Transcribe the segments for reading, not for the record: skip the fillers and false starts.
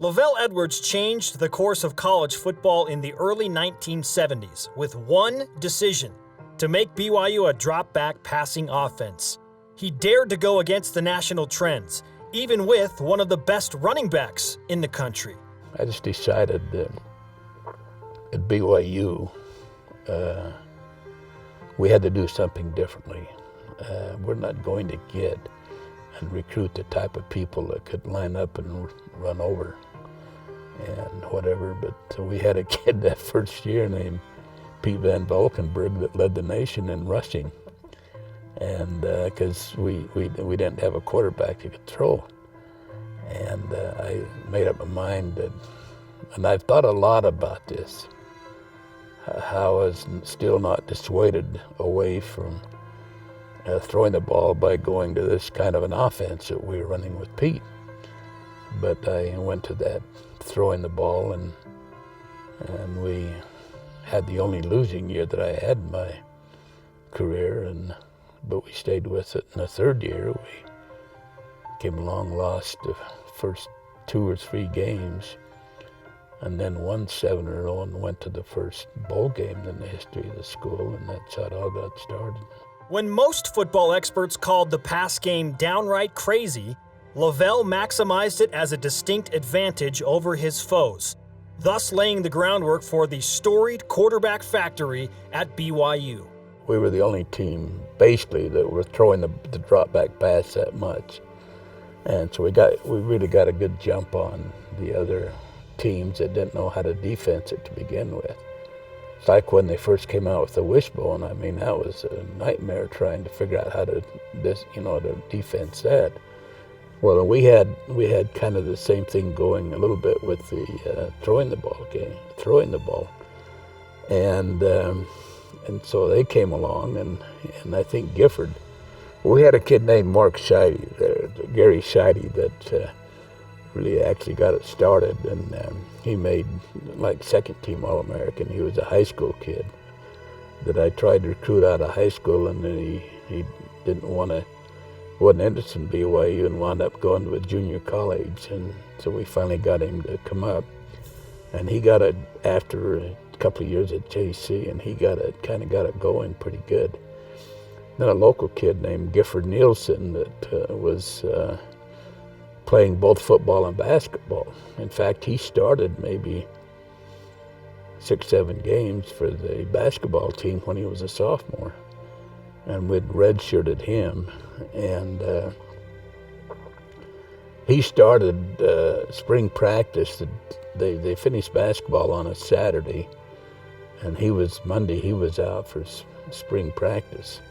LaVell Edwards changed the course of college football in the early 1970s with one decision: to make BYU a drop-back passing offense. He dared to go against the national trends, even with one of the best running backs in the country. I just decided that at BYU, we had to do something differently. We're not going to get and recruit the type of people that could line up and run over and whatever, but we had a kid that first year named Pete Van Valkenburg that led the nation in rushing, and because we didn't have a quarterback that could throw. And I made up my mind that, and I've thought a lot about this, how I was still not dissuaded away from throwing the ball by going to this kind of an offense that we were running with Pete. But I went to that throwing the ball, and we had the only losing year that I had in my career, but we stayed with it. In the third year, we came along, lost the first 2 or 3 games, and then won 7 in a row and went to the first bowl game in the history of the school, and that's how it all got started. When most football experts called the pass game downright crazy, LaVell maximized it as a distinct advantage over his foes, thus laying the groundwork for the storied quarterback factory at BYU. We were the only team, basically, that were throwing the drop-back pass that much. And so we really got a good jump on the other teams that didn't know how to defense it to begin with. It's like when they first came out with the wishbone. I mean, that was a nightmare trying to figure out how to defense that. Well, we had kind of the same thing going a little bit with the throwing the ball, and so they came along, and I think Gifford. We had a kid named Mark Scheide there, Gary Scheide, that really actually got it started, and he made like second-team All-American. He was a high school kid that I tried to recruit out of high school, and then he wasn't interested in BYU and wound up going to a junior college, and so we finally got him to come up, and he got it after a couple of years at JC, and he got it going pretty good. Then a local kid named Gifford Nielsen that was playing both football and basketball. In fact, he started maybe 6-7 games for the basketball team when he was a sophomore, and we'd redshirted him, and he started spring practice. They finished basketball on a Saturday, and Monday he was out for spring practice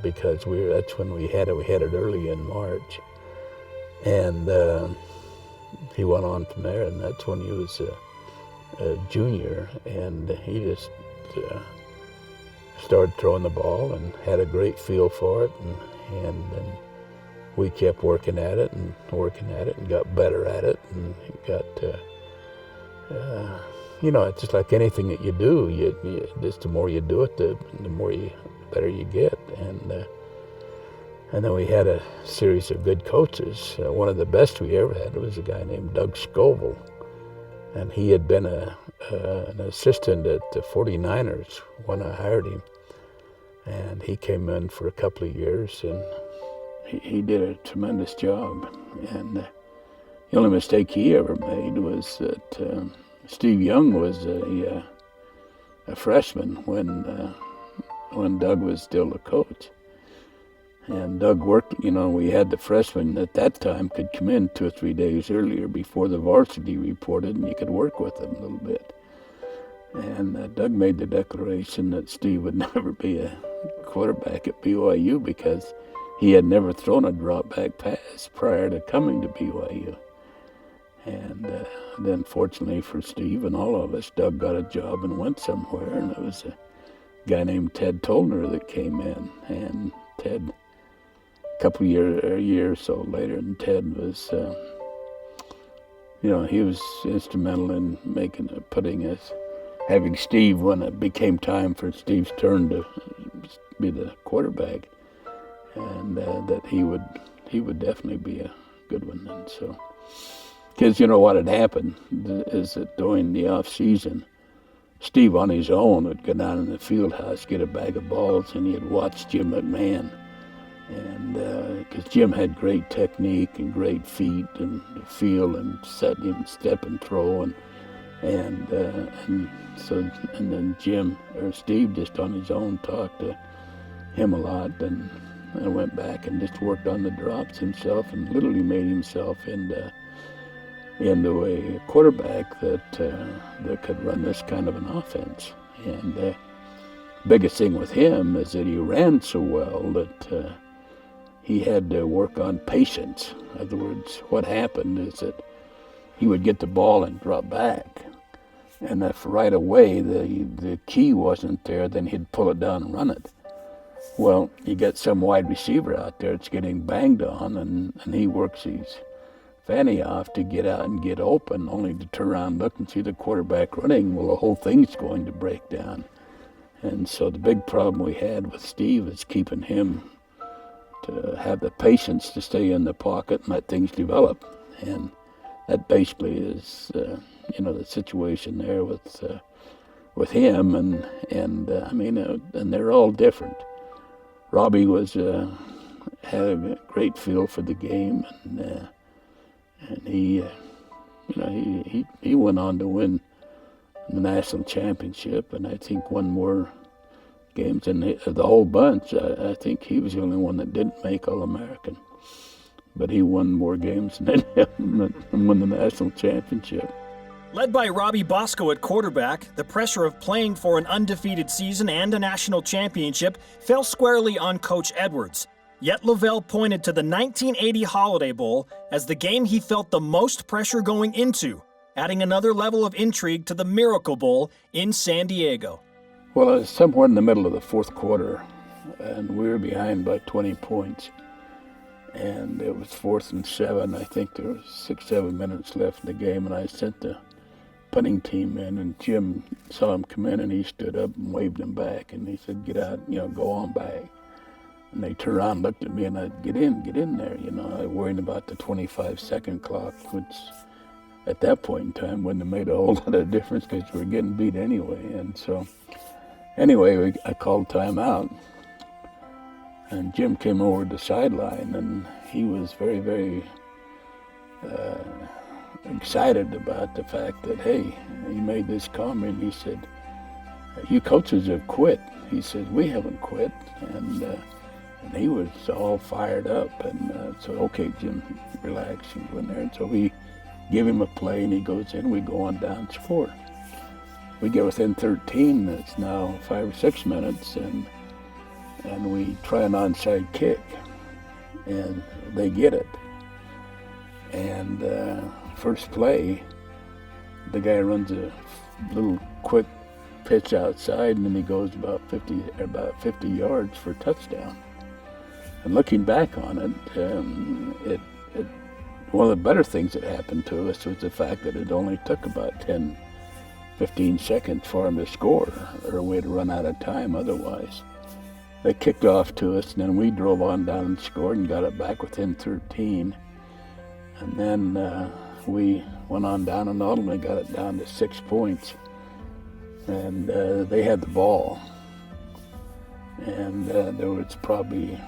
because that's when we had it. We had it early in March, and he went on from there, and that's when he was a junior, and he just started throwing the ball and had a great feel for it, and then we kept working at it and got better at it, and got it's just like anything that you do. Just the more you do it, the better you get, and then we had a series of good coaches. One of the best we ever had was a guy named Doug Scoville, and he had been an assistant at the 49ers when I hired him, and he came in for a couple of years, and he did a tremendous job. And the only mistake he ever made was that Steve Young was a freshman when Doug was still a coach. And Doug worked, we had the freshmen at that time could come in 2 or 3 days earlier before the varsity reported, and you could work with them a little bit. And Doug made the declaration that Steve would never be a quarterback at BYU because he had never thrown a drop-back pass prior to coming to BYU. And then fortunately for Steve and all of us, Doug got a job and went somewhere, and it was a guy named Ted Tollner that came in, and Ted, a year or so later, and Ted was, he was instrumental in having Steve when it became time for Steve's turn to be the quarterback, and that he would definitely be a good one. And so Because you know what had happened is that during the off season, Steve on his own would go down in the field house, get a bag of balls, and he'd watch Jim McMahon. And because Jim had great technique and great feet and feel and set him step and throw and then Jim or Steve just on his own talked to him a lot and went back and just worked on the drops himself and literally made himself into a quarterback that could run this kind of an offense. And the biggest thing with him is that he ran so well that he had to work on patience. In other words, what happened is that he would get the ball and drop back. And if right away the key wasn't there, then he'd pull it down and run it. Well, you get some wide receiver out there that's getting banged on, and he works his fanny off to get out and get open, only to turn around and look and see the quarterback running. Well, the whole thing's going to break down. And so the big problem we had with Steve is keeping him to have the patience to stay in the pocket and let things develop. And that basically is, the situation there with him. And they're all different. Robbie had a great feel for the game, and he went on to win the national championship, and I think won more games than the whole bunch. I think he was the only one that didn't make All-American, but he won more games than him and won the national championship. Led by Robbie Bosco at quarterback, the pressure of playing for an undefeated season and a national championship fell squarely on Coach Edwards. Yet LaVell pointed to the 1980 Holiday Bowl as the game he felt the most pressure going into, adding another level of intrigue to the Miracle Bowl in San Diego. Well, it was somewhere in the middle of the fourth quarter, and we were behind by 20 points. And it was 4th and 7. I think there was 6-7 minutes left in the game, and I sent the punting team in, and Jim saw him come in, and he stood up and waved him back, and he said, "Get out, go on back." And they turned around and looked at me, and I'd get in there, I worried about the 25-second clock, which at that point in time wouldn't have made a whole lot of difference because we were getting beat anyway. And so, anyway, I called timeout, and Jim came over to the sideline, and he was very, very excited about the fact that, hey, he made this comment. He said, "You coaches have quit." He said, "We haven't quit." And he was all fired up. And so, okay, Jim, relax and go in there. And so we give him a play, and he goes in. We go on down, score. We get within 13. It's now 5 or 6 minutes, and we try an onside kick, and they get it. And first play, the guy runs a little quick pitch outside, and then he goes about 50 yards for a touchdown. And looking back on it, one of the better things that happened to us was the fact that it only took about 10-15 seconds for him to score, or we had to run out of time otherwise. They kicked off to us, and then we drove on down and scored and got it back within 13. And then we went on down and ultimately got it down to 6 points. And they had the ball. And there was probably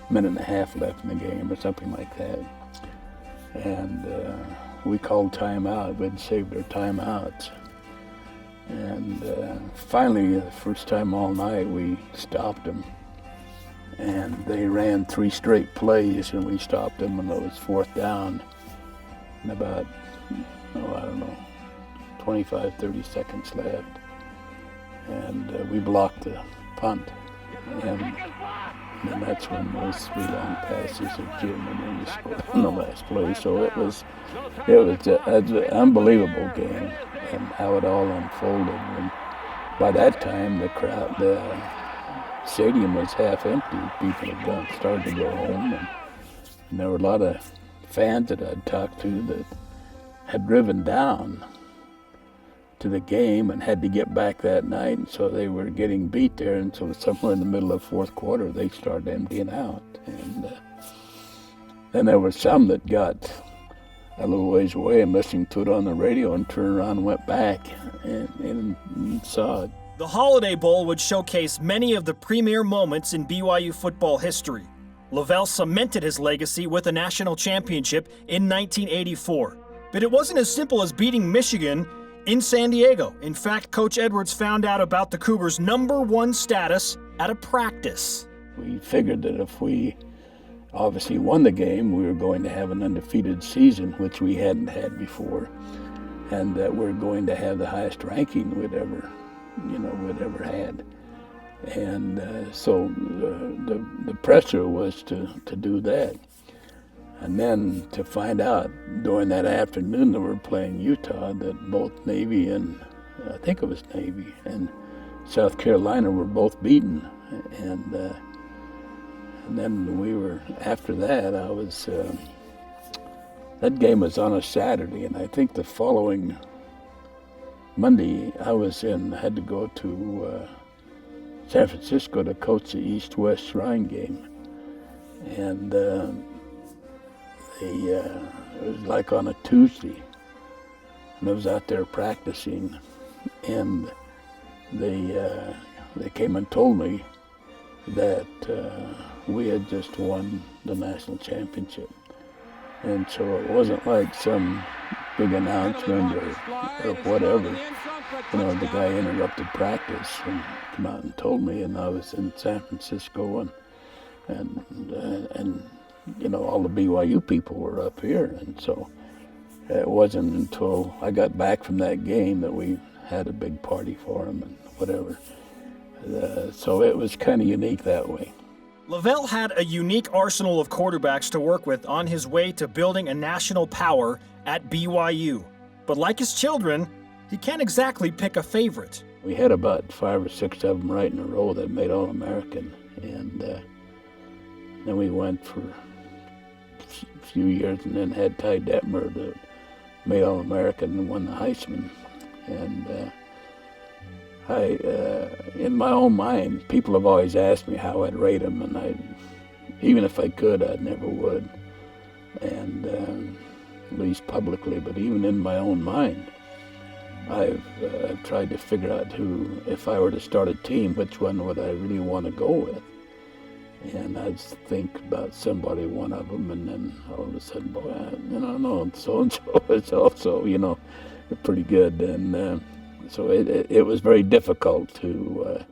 a minute and a half left in the game or something like that. And we called timeout. We'd saved our timeouts. And finally, the first time all night, we stopped them. And they ran 3 straight plays, and we stopped them, and it was 4th down. And about, 25, 30 seconds left. And we blocked the punt. And then that's when those 3 long passes of Jim, and then we scored on the last play. So it was an unbelievable game, and how it all unfolded. And by that time, the stadium was half empty. People had started to go home, and there were a lot of fans that I'd talked to that had driven down to the game and had to get back that night, and so they were getting beat there, and so somewhere in the middle of 4th quarter they started emptying out. And then there were some that got a little ways away and listening to it on the radio, and turned around and went back and saw it. The Holiday Bowl would showcase many of the premier moments in BYU football history. LaVell cemented his legacy with a national championship in 1984. But it wasn't as simple as beating Michigan in San Diego. In fact, Coach Edwards found out about the Cougars' #1 status at a practice. We figured that if we obviously won the game, we were going to have an undefeated season, which we hadn't had before, and that we're going to have the highest ranking we'd ever had. And so the pressure was to do that. And then to find out during that afternoon that we were playing Utah that both Navy and, I think it was Navy, and South Carolina were both beaten. And then we were, after that, that game was on a Saturday, and I think the following Monday had to go to San Francisco to coach the East-West Shrine game. And it was like on a Tuesday, and I was out there practicing, and they came and told me that we had just won the national championship. And so it wasn't like some big announcement or whatever. The guy interrupted practice and came out and told me, and I was in San Francisco, and all the BYU people were up here. And so it wasn't until I got back from that game that we had a big party for him and whatever. So it was kind of unique that way. LaVell had a unique arsenal of quarterbacks to work with on his way to building a national power at BYU. But like his children, he can't exactly pick a favorite. We had about 5 or 6 of them right in a row that made All-American. And then we went for a few years and then had Ty Detmer that made All-American and won the Heisman. And in my own mind, people have always asked me how I'd rate him, and even if I could, I never would. And at least publicly, but even in my own mind, I've tried to figure out if I were to start a team, which one would I really want to go with? And I'd think about somebody, one of them, and then all of a sudden, boy, no, so-and-so is also, pretty good. And so it was very difficult to,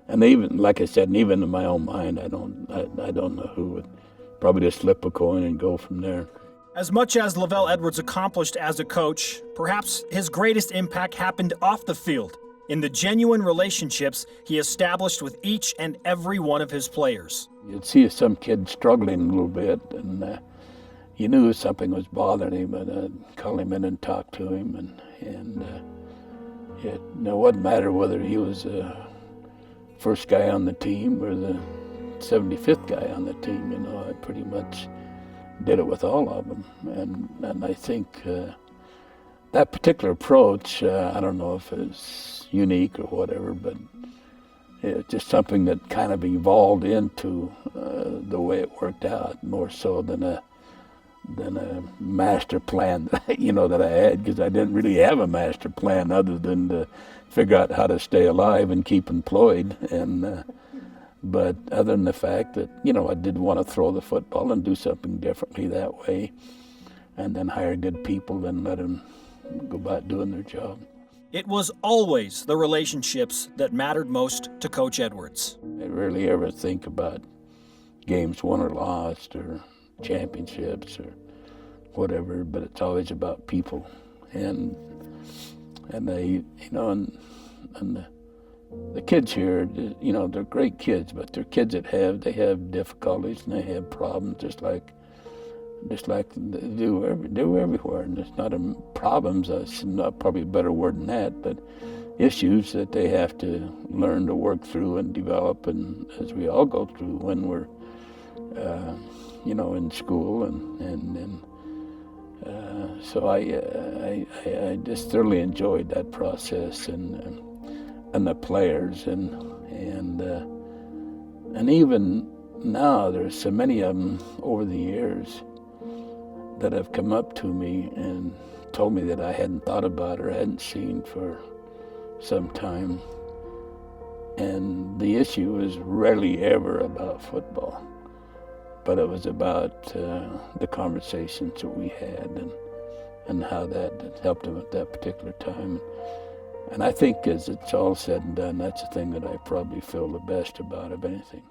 and even, like I said, and even in my own mind, I don't know who would. Probably just flip a coin and go from there. As much as LaVell Edwards accomplished as a coach, perhaps his greatest impact happened off the field, in the genuine relationships he established with each and every one of his players. You'd see some kid struggling a little bit, and you knew something was bothering him, and I'd call him in and talk to him, and it wouldn't matter whether he was the first guy on the team or the 75th guy on the team. I pretty much did it with all of them. And I think that particular approach, I don't know if it's unique or whatever, but it's just something that kind of evolved into the way it worked out, more so than a master plan that I had, because I didn't really have a master plan other than to figure out how to stay alive and keep employed. But other than the fact that I did want to throw the football and do something differently that way, and then hire good people and let them go about doing their job. It was always the relationships that mattered most to Coach Edwards. I rarely ever think about games won or lost or championships or whatever, but it's always about people, and they, and the kids here, they're great kids, but they're kids that have difficulties and they have problems, just like they do everywhere. And it's not problems. That's not probably a better word than that, but issues that they have to learn to work through and develop, and as we all go through when we're in school, and so I just thoroughly enjoyed that process, and the players, and even now there's so many of them over the years that have come up to me and told me that I hadn't thought about or hadn't seen for some time. And the issue was rarely ever about football, but it was about the conversations that we had and how that helped him at that particular time. And I think as it's all said and done, that's the thing that I probably feel the best about of anything.